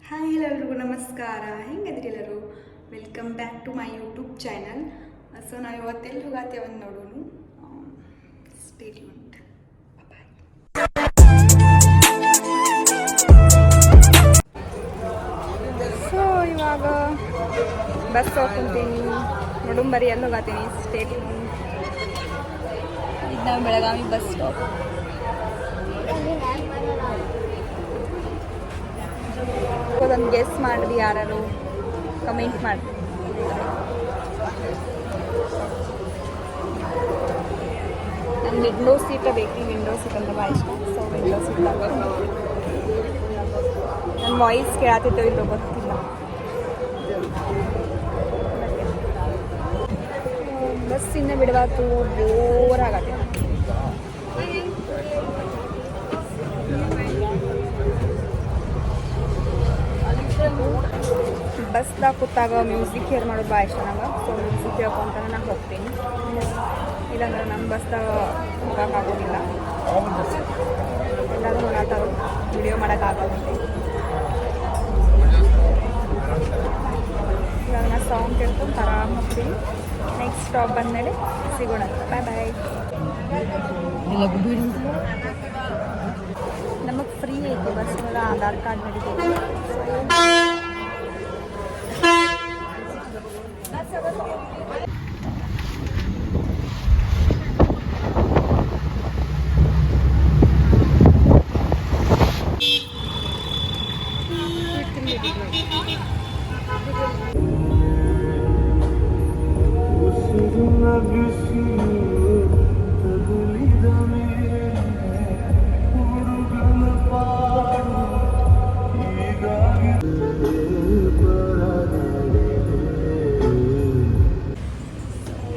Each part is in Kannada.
ಹಾಯ್ ಎಲ್ಲರಿಗೂ ನಮಸ್ಕಾರ. ಹೆಂಗದ್ರಿ ಎಲ್ಲರೂ? Welcome back to my YouTube channel. So ನಾವು ಇವತ್ತೆಲ್ಲಿ ಹೋಗತ್ತೇವಂದು ನೋಡೋಣ. Stay tuned. ಬಾಯ್. ಸೊ ಇವಾಗ ಬಸ್ ಹೋಗ್ಕೊಂತೀನಿ. ನೋಡುಂಬರಿ ಎಲ್ಲಿ ಹೋಗತ್ತೀನಿ. ಸ್ಟೇ ಟ್ಯೂನ್ಡ್. ಇದು ನಾವು ಬೆಳಗಾವಿ ಬಸ್ ಸ್ಟಾಪ್. ಅದನ್ನು ಗೆಸ್ ಮಾಡಿರಿ, ಯಾರು ಕಮೆಂಟ್ ಮಾಡಿ. ನಂಗೆ ವಿಂಡೋ ಸೀಟ ಬೇಕು. ವಿಂಡೋ ಸೀಟ್ ಅಂದ್ರೆ ಭಾಳ ಇಷ್ಟ. ಸೊ ವಿಂಡೋ ಸೀಟ್ ನನ್ನ ವಾಯ್ಸ್ ಕೇಳತ್ತಿತ್ತೋ ಇಲ್ಲೋ ಗೊತ್ತಿಲ್ಲ. ಬಸ್ಸಿಂದ ಬಿಡಬಾರ್ದು, ಬೋರ್ ಆಗತ್ತೆ. ಬಸ್ದಾಗ ಕೂತಾಗ ಮ್ಯೂಸಿಕ್ ಹೇರ್ ಮಾಡೋದು ಭಾಳ ಇಷ್ಟ ನಂಗೆ. ಸೊ ಮ್ಯೂಸಿಕ್ ಕೇಳ್ಕೊಂತಾನೆ ನಾನು ಹೋಗ್ತೀನಿ. ಇಲ್ಲಾಂದ್ರೆ ನಮ್ಮ ಬಸ್ದಾಗ ಹೋಗೋಕ್ಕಾಗೋದಿಲ್ಲ. ಎಲ್ಲರೂ ನೋಡತ್ತಾರು, ವಿಡಿಯೋ ಮಾಡೋಕ್ಕಾಗೋದಿಲ್ಲ. ಇವಾಗ ನಾನು ಸಾಂಗ್ ಕೇಳ್ಕೊಂಡು ಆರಾಮ್ ಹೋಗ್ತೀನಿ. ನೆಕ್ಸ್ಟ್ ಸ್ಟಾಪ್ ಬಂದಮೇಲೆ ಸಿಗೋಣ. ಬಾಯ್ ಬಾಯ್. ನಮಗೆ ಫ್ರೀ ಐತಿ ಬಸ್ ಮೇಲೆ ಆಧಾರ್ ಕಾರ್ಡ್ ನಡೀತೈತಿ.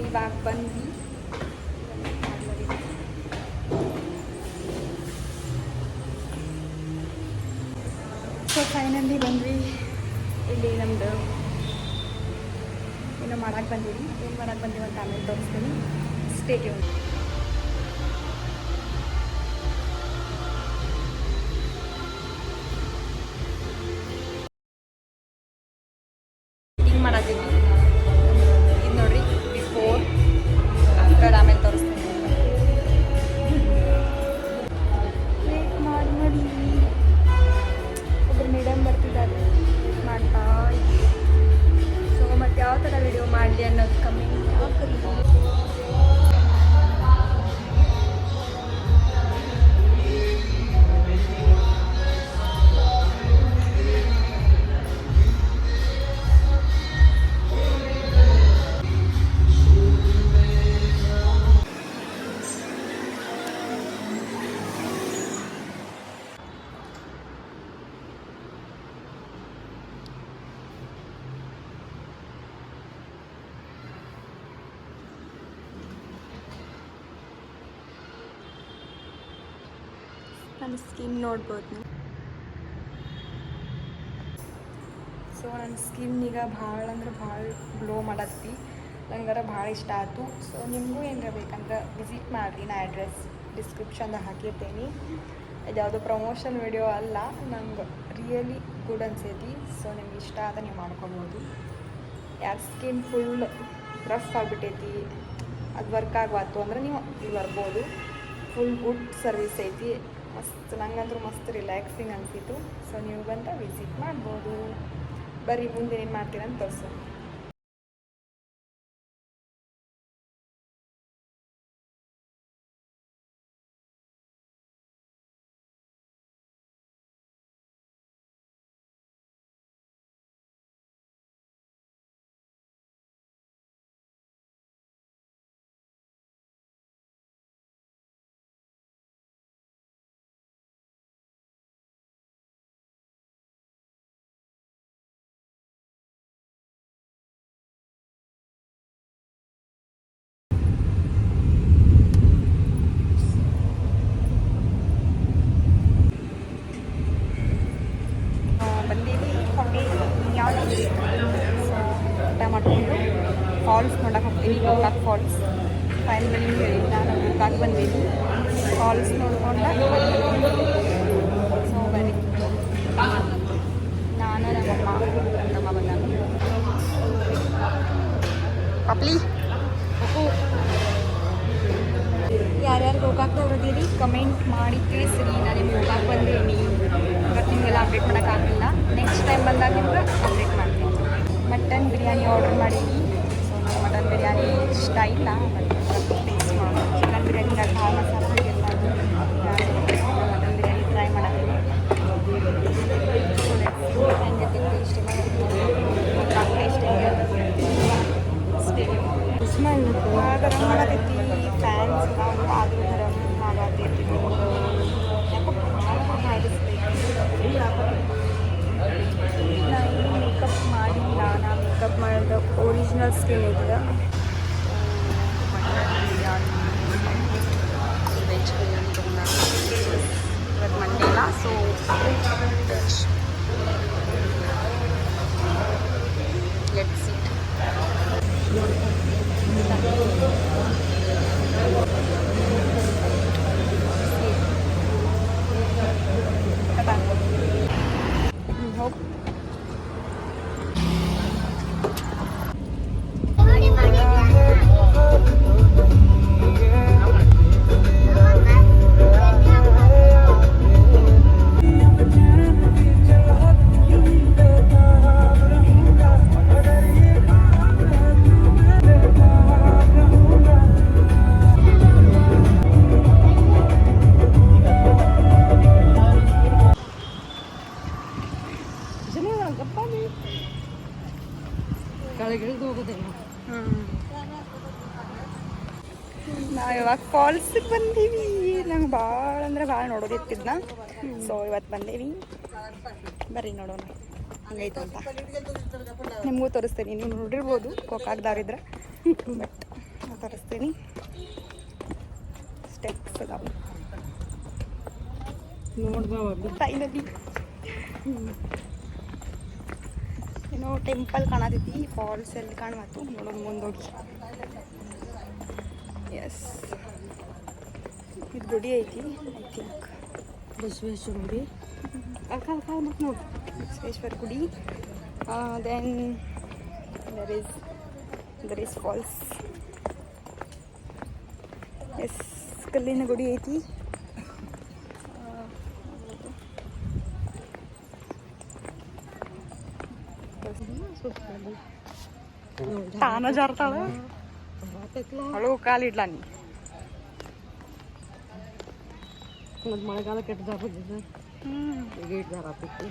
ಇವಾಗ ಬಂದ್ವಿ. ಸೊ ಫೈನಲಿ ಬಂದ್ವಿ. ಇಲ್ಲಿ ನಮ್ಮದು ಏನೋ ಮಾಡಕ್ಕೆ ಬಂದೀವಿ. ಏನು ಮಾಡಕ್ಕೆ ಬಂದೀವಿ ಅಂತ ಆಮೇಲೆ ತೋರಿಸ್ತೀನಿ. Stay tuned. ಹಿಂಗೆ ಮಾಡತ್ತೀವಿ. ಇದು ನೋಡ್ರಿ, ಬಿಫೋರ್ ಆಫ್ಟರ್ ಆಮೇಲೆ ತೋರಿಸ್ತೀನಿ. ವೇಟ್ ಮಾಡಿ ಒಬ್ಬರು ಮೇಡಮ್ ಬರ್ತಿದ್ದಾರೆ, ಮಾಡ್ತಾ ಇದ್ದೀವಿ. ಸೊ ಮತ್ತು ಯಾವ ಥರ ವಿಡಿಯೋ ಮಾಡಲಿ ಅನ್ನೋದು ಕಮೆಂಟ್ ಹಾಕ್ರಿ. ನನ್ನ ಸ್ಕಿನ್ ನೋಡ್ಬೋದು ನೀವು. ಸೊ ನನ್ನ ಸ್ಕಿನ್ ಈಗ ಭಾಳ ಅಂದ್ರೆ ಭಾಳ ಗ್ಲೋ ಮಾಡತ್ತಿ. ನಂಗಾರ ಭಾಳ ಇಷ್ಟ ಆಯ್ತು. ಸೊ ನಿಮಗೂ ಏನಾರ ಬೇಕಂದ್ರೆ ವಿಸಿಟ್ ಮಾಡಿರಿ. ನಾ ಅಡ್ರೆಸ್ ಡಿಸ್ಕ್ರಿಪ್ಷನ್ದಾಗ ಹಾಕಿರ್ತೀನಿ. ಇದು ಯಾವುದೋ ಪ್ರಮೋಷನ್ ವಿಡಿಯೋ ಅಲ್ಲ, ನಂಗೆ ರಿಯಲಿ ಗುಡ್ ಅನ್ಸೈತಿ. ಸೊ ನಿಮ್ಗೆ ಇಷ್ಟ ಆದ ನೀವು ಮಾಡ್ಕೊಬೋದು. ಯಾರ ಸ್ಕಿನ್ ಫುಲ್ ರಫ್ ಆಗಿಬಿಟ್ಟೈತಿ, ಅದು ವರ್ಕ್ ಆಗಬಾರ್ದು ಅಂದ್ರೆ ನೀವು ಇಲ್ಲಿ ಬರ್ಬೋದು. ಫುಲ್ ಗುಡ್ ಸರ್ವಿಸ್ ಐತಿ. ಮಸ್ತ್, ನಂಗಂದ್ರೂ ಮಸ್ತ್ ರಿಲ್ಯಾಕ್ಸಿಂಗ್ ಅನಿಸಿತು. ಸೊ ನೀವು ಬಂದ ವಿಸಿಟ್ ಮಾಡ್ಬೋದು. ಬರೀ ಮುಂದೆ ಏನು ಮಾಡ್ತೀರಂತ ತೋರಿಸು. ಊಟ ಮಾಡಿಕೊಂಡು ಫಾಲ್ಸ್ ನೋಡಕ್ಕೆ ಹೋಗ್ತೀವಿ. ಗೋಕಾಕ್ ಫಾಲ್ಸ್. ಫೈನಲಿ ನಾನು ಗೋಕಾಕ್ ಬಂದೀನಿ. ಫಾಲ್ಸ್ ನೋಡ್ಕೊಂಡು ಸೊ ಬನ್ನಿ. ನಾನು ಮಾಡಿ ತಿಳಿಸ್ರಿ. ನಾನು ನಿಮ್ಗೆ ಹೋಗಕ್ಕೆ ಬಂದೀನಿ. ಇವತ್ತು ನಿಮಗೆಲ್ಲ ಅಪ್ಡೇಟ್ ಮಾಡೋಕ್ಕಾಗಲಿಲ್ಲ. ನೆಕ್ಸ್ಟ್ ಟೈಮ್ ಬಂದಾಗ ನಿಮ್ಗೆ ಅಪ್ಡೇಟ್ ಮಾಡ್ತೀನಿ. ಮಟನ್ ಬಿರಿಯಾನಿ ಆರ್ಡರ್ ಮಾಡೀನಿ. ಸೊ ನನಗೆ ಮಟನ್ ಬಿರಿಯಾನಿ ಇಷ್ಟ ಇಲ್ಲ, ಬಟ್ ಟೇಸ್ಟ್ ಮಾಡೋದು. ಚಿಕನ್ ಬಿರಿಯಾನಿ ಭಾಳ ಮಸಾಲ ಹಾಗೆಲ್ಲ ಮಟನ್ ಬಿರಿಯಾನಿ ಟ್ರೈ ಮಾಡತ್ತೀನಿ. ಹೆಂಗೆ ಟೇಸ್ಟ್ ಸ್ಮೆಲ್ ಗರಂ ಮಾಡತೈತಿ. ಫ್ಯಾನ್ಸ್ ನಾವು ಆದರೂ ಗರಂ ಆಗತೈತಿ. ಯಾಕೋ ನಾನು ಮೇಕಪ್ ಮಾಡಿಲ್ಲ. ನಾ ಮೇಕಪ್ ಮಾಡಿದ ಒರಿಜಿನಲ್ ಸ್ಕಿನ್ ಇದೆ. ವೆಜ್ ಬಿರಿಯಾನಿ ಇವತ್ತು ಮಂಡೇ ಇಲ್ಲ, ಸೊ ವೆಜ್. Let's it. ಹೋಗಿ ನಾವು ಇವಾಗ ಫಾಲ್ಸಿಗೆ ಬಂದೀವಿ. ನಂಗೆ ಭಾಳ ಅಂದ್ರೆ ಭಾಳ ನೋಡೋದಿತ್ತಿದ್ನ. ಸೊ ಇವತ್ತು ಬಂದೇವಿ. ಬರ್ರಿ ನೋಡೋಣ ಹಂಗೈತೆ ಅಂತ. ನಿಮಗೂ ತೋರಿಸ್ತೀನಿ. ನೀವು ನೋಡಿರ್ಬೋದು ಗೋಕಾಕ್ದವ್ರಿದ್ರೆ, ಬಟ್ ನಾನು ತೋರಿಸ್ತೀನಿ. ಸ್ಟೆಪ್ಸ್ ಅದಾವೆ ಫೈನಲಿ. ಏನೋ ಟೆಂಪಲ್ ಕಾಣತೈತಿ. ಫಾಲ್ಸ್ ಎಲ್ಲಿ ಕಾಣತ್ತು ನೋಡೋದು ಮುಂದೋಗಿ. ಎಸ್, ಇದು ಗುಡಿ ಐತಿ ಐ ಥಿಂಕ್. ಬಸವೇಶ್ವರ ಗುಡಿ ಮತ್ತು ನೋಡಿ ಬಸವೇಶ್ವರ ಗುಡಿ. Then there is falls. Yes, ಕಲ್ಲಿನ ಗುಡಿ ಐತಿ. ತಾನ ಜಾರ್ತಾಳ ಹಳು ಕಾಲಿಡ್ಲ ನೀ. ಮತ್ತು ಮಳೆಗಾಲ ಕೆಟ್ಟ ಜಾರದಿದೆ. ಈಗ ಜಾರತೈತಿ.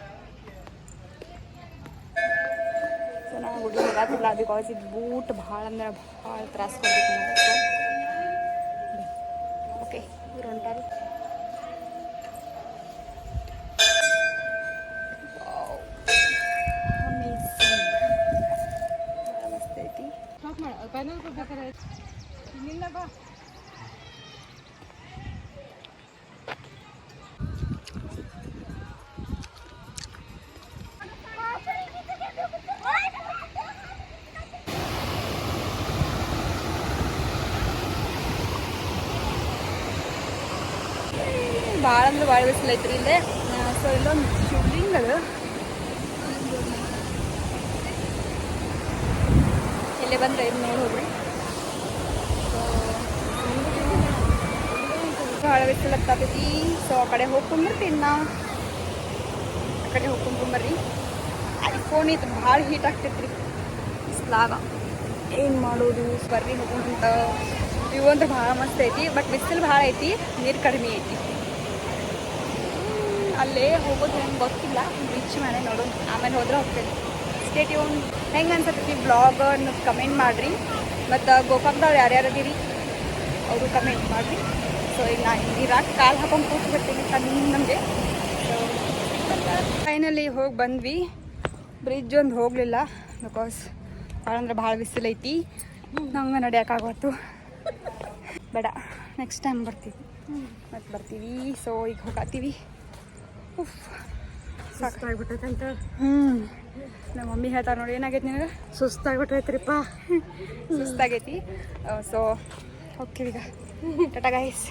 ಸೊ ನಾವು ಹುಡುಗಿ ಹೋಗತ್ತಿಲ್ಲ ಬಿಕಾಸ್ ಇದು ಬೂಟ್ ಭಾಳ ಅಂದ್ರೆ ಭಾಳ ತ್ರಾಸ ಕೊಡ್ಬೇಕು. ಓಕೆ, ಇವ್ರು ಹೊಂಟಾರು. ಭಾಳ ಅಂದ್ರೆ ಭಾಳ ಬಿಸಿಲು ಐತ್ರಿ ಇಲ್ಲೇ. ಸೊ ಇಲ್ಲೊಂದು ಶಿವಲಿಂಗ ಅದು. ಇಲ್ಲೇ ಬಂದರೆ ಇದು ನೋಡಿ ಹೋಗ್ರಿ. ಭಾಳ ಬಿಸಿಲು ಆಗ್ತೈತಿ. ಸೊ ಆ ಕಡೆ ಹೋಗ್ಕೊಂಬರ್ತೀನಿ ನಾ. ಆ ಕಡೆ ಹೋಗ್ಕೊಂಬರ್ರಿ. ಐಫೋನ್ ಇದು ಭಾಳ ಹೀಟ್ ಆಗ್ತೈತ್ರಿ ಬಿಸ್ಲಾಗ. ಏನು ಮಾಡೋದು? ಬರ್ರಿ ಹೋಗೋಣಂತ. ವ್ಯೂ ಅಂದ್ರೆ ಭಾಳ ಮಸ್ತ್ ಐತಿ, ಬಟ್ ಬಿಸಿಲು ಭಾಳ ಐತಿ, ನೀರು ಕಡಿಮೆ ಐತಿ. ಅಲ್ಲೇ ಹೋಗೋದು ಹೆಂಗೆ ಗೊತ್ತಿಲ್ಲ. ರೀಚ್ ಮೇಲೆ ನೋಡೋಣ, ಆಮೇಲೆ ಹೋದ್ರೆ ಹೋಗ್ತೇನೆ. Stay tune. ಹೆಂಗೆ ಅನ್ಸತ್ತೈತಿ ಬ್ಲಾಗ್ ಕಮೆಂಟ್ ಮಾಡಿರಿ. ಮತ್ತು ಗೋಕಾಕ್ದವ್ರು ಯಾರ್ಯಾರು ಅದೀರಿ ಅವರು ಕಮೆಂಟ್ ಮಾಡಿರಿ. ಸೊ ಈಗ ನಾನು ನೀರಾಗಿ ಕಾಲು ಹಾಕೊಂಡು ಕೂತ್ಬಿಡ್ತೀನಿ ನಮಗೆ. ಸೊ ಫೈನಲಿ ಹೋಗಿ ಬಂದ್ವಿ. ಬ್ರಿಡ್ಜ್ ಒಂದು ಹೋಗಲಿಲ್ಲ ಬಿಕಾಸ್ ಭಾಳ ಅಂದ್ರೆ ಭಾಳ ಬಿಸಿಲೈತಿ. ನಂಗೆ ನಡೆಯೋಕ್ಕಾಗತ್ತು. ಬೇಡ, ನೆಕ್ಸ್ಟ್ ಟೈಮ್ ಬರ್ತೀವಿ. ಮತ್ತು ಬರ್ತೀವಿ. ಸೊ ಈಗ ಹೋಗತ್ತೀವಿ. ಸಾಕಾಗ್ಬಿಟ್ಟೈತಂತ. ನಮ್ಮ ಮಮ್ಮಿ ಹೇಳ್ತಾರೆ ನೋಡಿ, ಏನಾಗೈತಿ ನಿನಗೆ? ಸುಸ್ತಾಗ್ಬಿಟ್ಟೈತ್ರಿಪ್ಪ. ಸುಸ್ತಾಗೈತಿ. ಸೊ ಹೋಗ್ತೀವಿ ಈಗ. ಟಾಟಾ ಗೈಸ್.